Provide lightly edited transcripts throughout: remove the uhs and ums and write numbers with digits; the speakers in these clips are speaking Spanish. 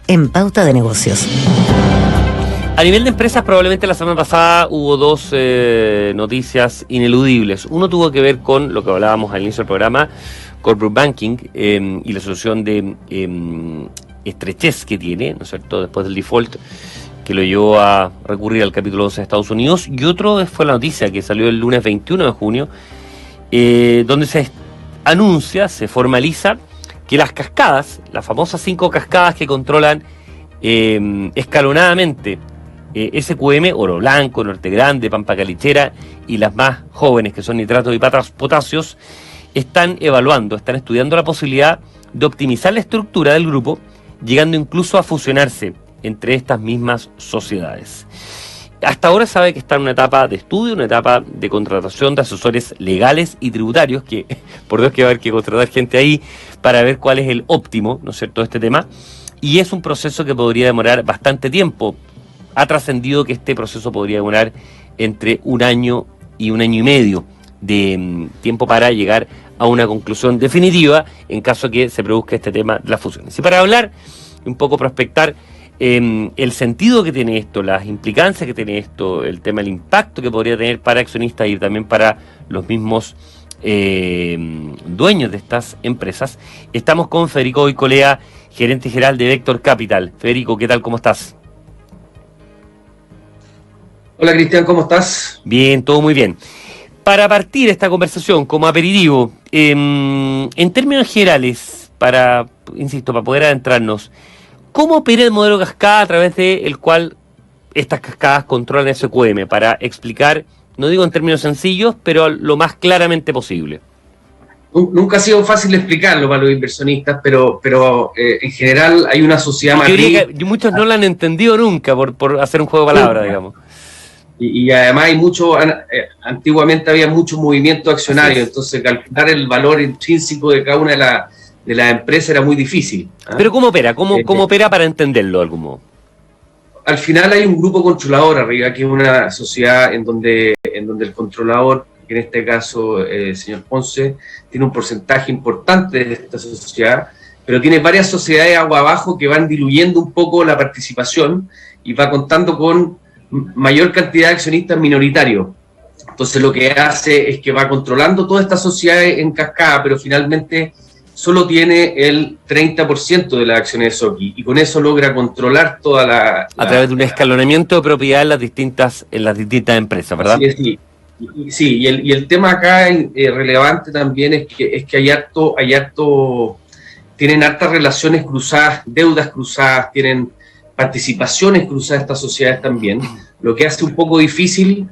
en Pauta de Negocios. A nivel de empresas, probablemente la semana pasada hubo dos noticias ineludibles. Uno tuvo que ver con lo que hablábamos al inicio del programa, Corporate Banking, y la solución de estrechez que tiene, ¿no es cierto?, después del default, que lo llevó a recurrir al capítulo 11 de Estados Unidos. Y otro fue la noticia que salió el lunes 21 de junio, donde se anuncia, se formaliza que las cascadas, las famosas 5 cascadas que controlan escalonadamente SQM, Oro Blanco, Norte Grande, Pampa Calichera y las más jóvenes, que son nitratos y potasios, están estudiando la posibilidad de optimizar la estructura del grupo, llegando incluso a fusionarse entre estas mismas sociedades. Hasta ahora sabe que está en una etapa de estudio, una etapa de contratación de asesores legales y tributarios, que por Dios que va a haber que contratar gente ahí para ver cuál es el óptimo, ¿no es cierto?, de este tema, y es un proceso que podría demorar bastante tiempo. Ha trascendido que este proceso podría demorar entre 1 año y 1 año y medio de tiempo para llegar a una conclusión definitiva en caso que se produzca este tema de las fusiones. Y para hablar, un poco prospectar el sentido que tiene esto, las implicancias que tiene esto, el tema, el impacto que podría tener para accionistas y también para los mismos dueños de estas empresas, estamos con Federico Goicolea, gerente general de Vector Capital. Federico, ¿qué tal? ¿Cómo estás? Hola Cristian, ¿cómo estás? Bien, todo muy bien. Para partir esta conversación como aperitivo, en términos generales, para poder adentrarnos, ¿cómo opera el modelo cascada a través del cual estas cascadas controlan SQM? Para explicar, no digo en términos sencillos, pero lo más claramente posible. Nunca ha sido fácil explicarlo para los inversionistas, pero en general hay una sociedad matriz. Yo diría que muchos no lo han entendido nunca por hacer un juego de palabras, digamos. Y además hay antiguamente había mucho movimiento accionario, entonces calcular el valor intrínseco de cada una de las empresas era muy difícil. Pero ¿cómo opera? ¿Cómo opera para entenderlo de algún modo? Al final hay un grupo controlador arriba, que es una sociedad en donde el controlador, que en este caso el señor Ponce, tiene un porcentaje importante de esta sociedad, pero tiene varias sociedades agua abajo que van diluyendo un poco la participación y va contando con mayor cantidad de accionistas minoritarios. Entonces lo que hace es que va controlando todas estas sociedades en cascada, pero finalmente solo tiene el 30% de las acciones de Soki, y con eso logra controlar toda a través de un escalonamiento de propiedad en las distintas empresas, ¿verdad? Sí, y el tema acá relevante también es que tienen hartas relaciones cruzadas, deudas cruzadas, tienen participaciones cruzadas estas sociedades también, lo que hace un poco difícil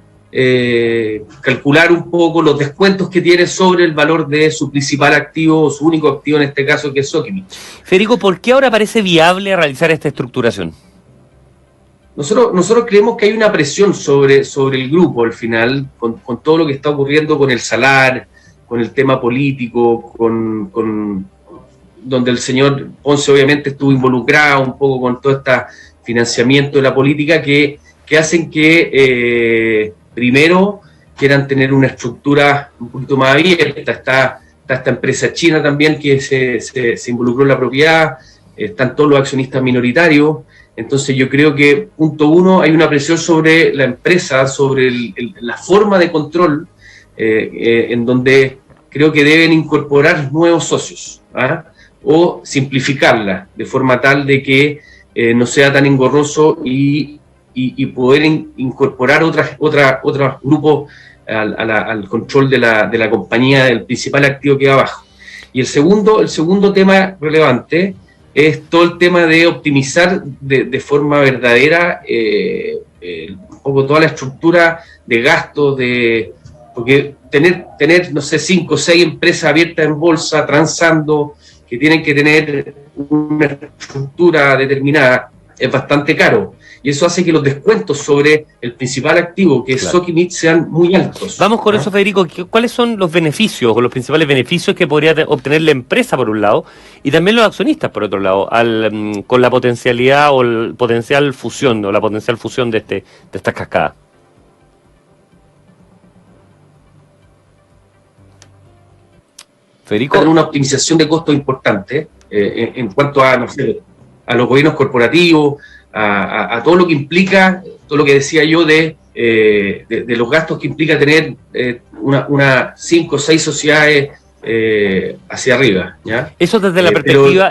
calcular un poco los descuentos que tiene sobre el valor de su principal activo, o su único activo en este caso, que es Sokimich. Federico, ¿por qué ahora parece viable realizar esta estructuración? Nosotros creemos que hay una presión sobre el grupo al final, con todo lo que está ocurriendo con el salar, con el tema político, donde el señor Ponce obviamente estuvo involucrado un poco con todo este financiamiento de la política, que hacen que primero quieran tener una estructura un poquito más abierta. Está esta empresa china también que se involucró en la propiedad, están todos los accionistas minoritarios. Entonces yo creo que, punto uno, hay una presión sobre la empresa, sobre la forma de control, en donde creo que deben incorporar nuevos socios, o simplificarla de forma tal de que no sea tan engorroso y poder incorporar otros grupos al control de la compañía, del principal activo que va abajo. Y el segundo tema relevante es todo el tema de optimizar de forma verdadera un poco toda la estructura de gastos, porque tener, no sé, 5 o 6 empresas abiertas en bolsa, transando, que tienen que tener una estructura determinada, es bastante caro. Y eso hace que los descuentos sobre el principal activo, que es Sokimich, sean muy altos. Vamos con eso, Federico. ¿Cuáles son los beneficios o los principales beneficios que podría obtener la empresa, por un lado, y también los accionistas, por otro lado, con la potencialidad o el potencial fusión, o la potencial fusión de estas cascadas? Federico, una optimización de costos importante en cuanto a, no sé, a los gobiernos corporativos, a todo lo que implica, todo lo que decía yo de los gastos que implica tener una 5 o 6 sociedades hacia arriba, ¿ya? Eso desde la perspectiva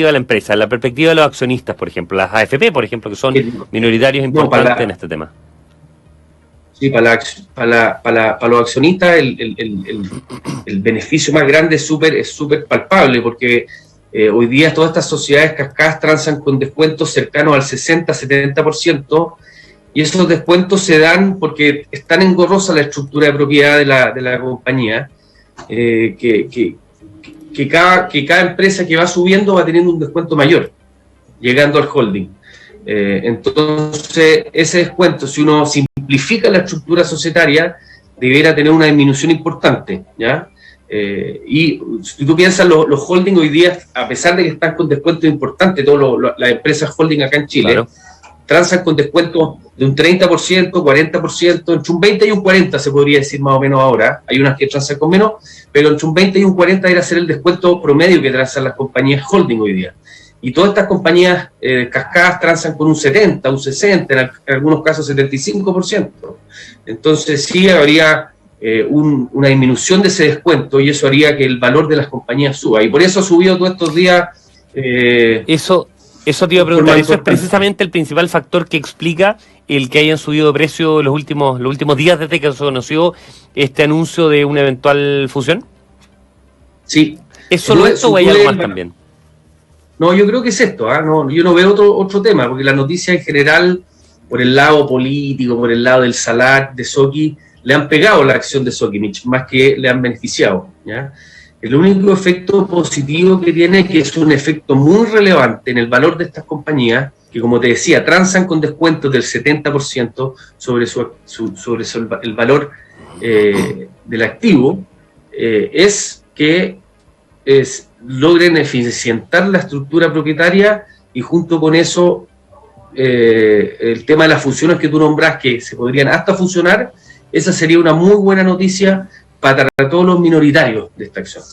de la empresa, la perspectiva de los accionistas, por ejemplo, las AFP, por ejemplo, que son minoritarios importantes en este tema. Sí, para los accionistas el beneficio más grande es súper palpable, porque hoy día todas estas sociedades cascadas transan con descuentos cercanos al 60-70%, y esos descuentos se dan porque es tan engorrosa la estructura de propiedad de la compañía, que cada empresa que va subiendo va teniendo un descuento mayor, llegando al holding. Entonces, ese descuento, si uno simplifica la estructura societaria, debiera tener una disminución importante, ¿ya? Y si tú piensas, los holding hoy día, a pesar de que están con descuentos importantes, todas las empresas holding acá en Chile, claro, transan con descuentos de un 30%, 40%, entre un 20 y un 40 se podría decir más o menos ahora. Hay unas que transan con menos, pero entre un 20 y un 40 era ser el descuento promedio que transan las compañías holding hoy día. Y todas estas compañías cascadas transan con un 70, un 60, en algunos casos 75%. Entonces sí habría una disminución de ese descuento, y eso haría que el valor de las compañías suba. Y por eso ha subido todos estos días. Eso te iba a preguntar, eso es precisamente el principal factor que explica el que hayan subido de precio los últimos días desde que se conoció este anuncio de una eventual fusión. Sí. ¿Es solo esto o hay algo más también? No, yo creo que es esto, no, yo no veo otro tema, porque la noticia en general, por el lado político, por el lado del salar de Soki, le han pegado la acción de Sokimich, más que le han beneficiado, ¿ya? El único efecto positivo que tiene es que es un efecto muy relevante en el valor de estas compañías, que como te decía, transan con descuentos del 70% sobre el valor del activo, es que logren eficientar la estructura propietaria, y junto con eso el tema de las fusiones que tú nombras, que se podrían hasta fusionar, esa sería una muy buena noticia para todos los minoritarios de esta acción,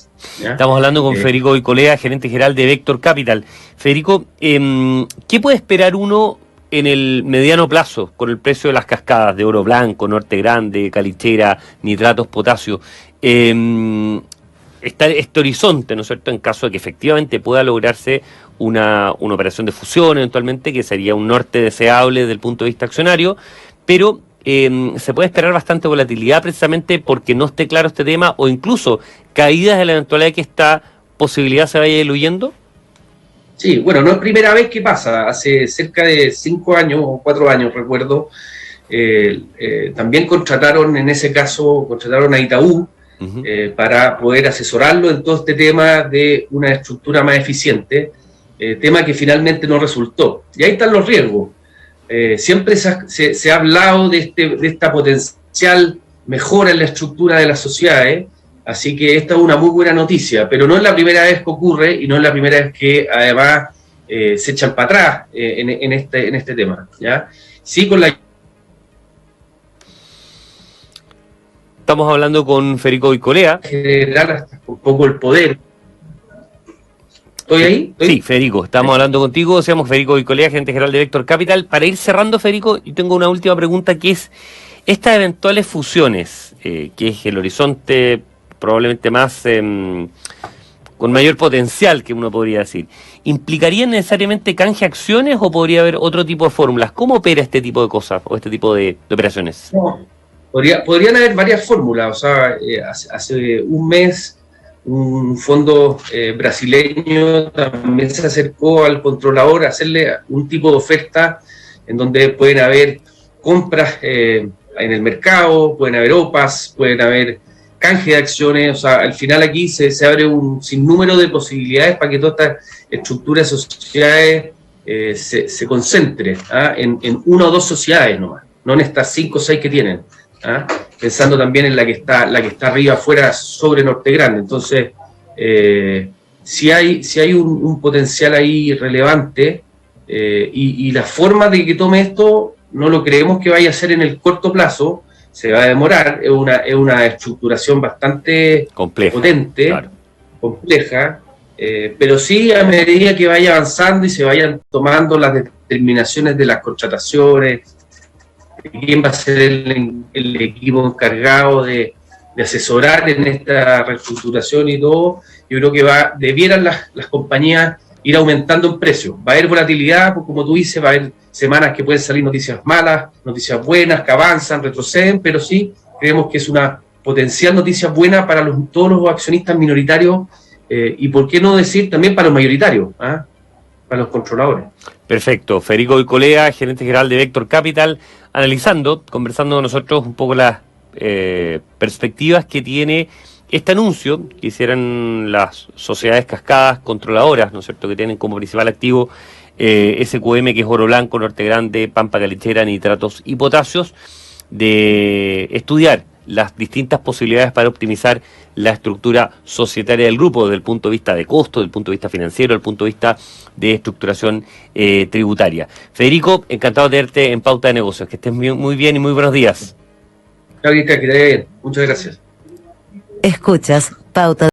¿ya? Estamos hablando con Federico Goicolea, gerente general de Vector Capital. Federico, ¿qué puede esperar uno en el mediano plazo con el precio de las cascadas de Oro Blanco, Norte Grande, Calichera, nitratos, potasio? Está este horizonte, ¿no es cierto?, en caso de que efectivamente pueda lograrse una operación de fusión eventualmente, que sería un norte deseable desde el punto de vista accionario, pero se puede esperar bastante volatilidad precisamente porque no esté claro este tema, o incluso caídas de la eventualidad de que esta posibilidad se vaya diluyendo. Sí, bueno, no es primera vez que pasa. Hace cerca de 5 años o 4 años, recuerdo, también contrataron a Itaú, para poder asesorarlo en todo este tema de una estructura más eficiente, tema que finalmente no resultó. Y ahí están los riesgos. Siempre se ha hablado de esta potencial mejora en la estructura de las sociedades, así que esta es una muy buena noticia, pero no es la primera vez que ocurre, y no es la primera vez que además se echan para atrás en este tema, ¿ya? Sí, Estamos hablando con Federico Goicolea. Generar hasta un poco el poder. ¿Estoy ahí? Sí, Federico, estamos hablando contigo, seamos Federico Goicolea, gerente general de Vector Capital. Para ir cerrando, Federico, yo tengo una última pregunta, que es, estas eventuales fusiones, que es el horizonte probablemente más, con mayor potencial, que uno podría decir, ¿implicarían necesariamente canje acciones o podría haber otro tipo de fórmulas? ¿Cómo opera este tipo de cosas o este tipo de operaciones? No, podrían haber varias fórmulas. O sea, hace un mes un fondo brasileño también se acercó al controlador a hacerle un tipo de oferta en donde pueden haber compras en el mercado, pueden haber OPAs, pueden haber canje de acciones. O sea, al final aquí se abre un sinnúmero de posibilidades para que toda esta estructura de sociedades se concentre en una o dos sociedades nomás, no en estas 5 o 6 que tienen. Pensando también en la que está arriba afuera sobre Norte Grande. Entonces si hay un potencial ahí relevante, y la forma de que tome esto no lo creemos que vaya a ser en el corto plazo, se va a demorar. Es una estructuración bastante compleja, potente, claro, compleja, pero sí a medida que vaya avanzando y se vayan tomando las determinaciones de las contrataciones, de quién va a ser el equipo encargado de asesorar en esta reestructuración y todo, yo creo que debieran las compañías ir aumentando en precio. Va a haber volatilidad, pues, como tú dices, va a haber semanas que pueden salir noticias malas, noticias buenas, que avanzan, retroceden, pero sí creemos que es una potencial noticia buena para todos los accionistas minoritarios y por qué no decir también para los mayoritarios, para los controladores. Perfecto. Federico Goicolea, gerente general de Vector Capital, conversando con nosotros un poco las perspectivas que tiene este anuncio que hicieran las sociedades cascadas controladoras, ¿no es cierto?, que tienen como principal activo SQM, que es Oro Blanco, Norte Grande, Pampa Calechera, Nitratos y Potasios, de estudiar las distintas posibilidades para optimizar la estructura societaria del grupo desde el punto de vista de costo, desde el punto de vista financiero, desde el punto de vista de estructuración tributaria. Federico, encantado de tenerte en Pauta de Negocios. Que estés muy bien y muy buenos días. Claro, que te vaya bien. Muchas gracias. Escuchas Pauta